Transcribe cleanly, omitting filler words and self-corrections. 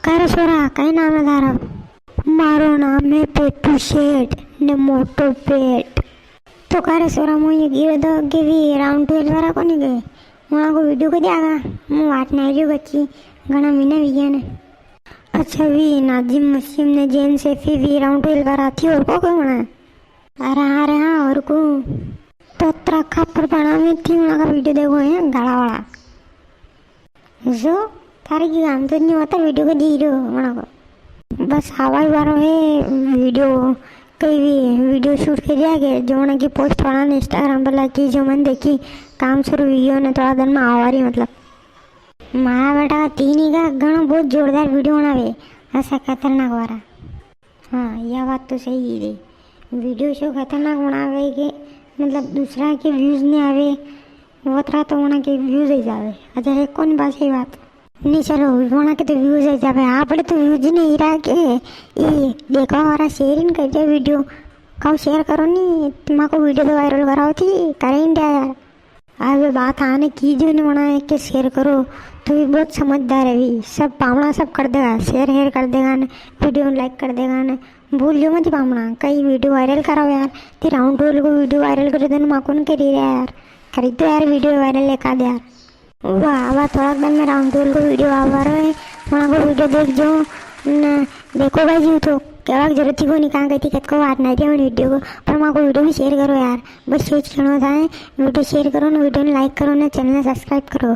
काय रे छोरा, काय नाम है तारा? मारो नाम है पेटू शेठ ने मोटो पेट। तो काय रे छोरा, मुझे गिर दो के भी राउंड 12 वाला कोनी गए वहाँ को वीडियो को दियागा मु वाट नहीं रही बच्ची घना महीना भी गया ने। अच्छा भी नाजिम मसीम ने जेन से भी राउंड 12 वाला थी और को बना। अरे हाँ और को तो तरखा पर बना में थी वहाँ का वीडियो देखो है गाड़ा वाला जो तारे की काम तो नहीं होता वीडियो को दी रहो वहाँ को बस हवा ही बारो है वीडियो कई भी वीडियो शूट कर जाएगा जो उन्हें की पोस्ट वाला ने इंस्टाग्राम पर लगी जो मैंने देखी काम शुरू वीडियो ने थोड़ा दिन में आवा रही मतलब मारा बेटा का 3 ही का घना बहुत जोरदार वीडियो बनावे ऐसा खतरनाक वाला। हाँ यह बात तो सही है वीडियो शो खतरनाक बनावे के मतलब दूसरा के व्यूज़ नहीं आवे वो तरह तो वहाँ के व्यूज़ ही जावे। अच्छा है कौन बात है बात नहीं चलो वहाँ के तो व्यूज़ ही जावे आप तो व्यूज़ नहीं रहा के ये देखो हमारा शेयरिंग कर दिया वीडियो कहो शेयर करो नहीं तुम्हारा वीडियो तो वायरल कराओ थी करें इंडिया यार आज बात आने की जो नहीं बनाए कि शेयर करो तो भी बहुत समझदार है भी सब पावना सब कर देगा शेयर कर देगा न वीडियो लाइक कर देगा न भूल जो मत पावना कई वीडियो वायरल कराओ यार ते राउंड रोल को वीडियो वायरल कर दो माँ कौन करी रहा यार करी तो यार वीडियो वायरल लेकर दे यार वाह वाह थोड़ा दिन में राउंड रोल को वीडियो आ रहा है वहाँ को वीडियो देख जो न देखो भाई जी तो क्या जरूरत थी को नहीं कहाँ गई थी को बात नहीं थी वीडियो को पर वहाँ को वीडियो भी शेयर करो यार बस सोच खेलना था वीडियो शेयर करो ना वीडियो लाइक करो ना चैनल सब्सक्राइब करो।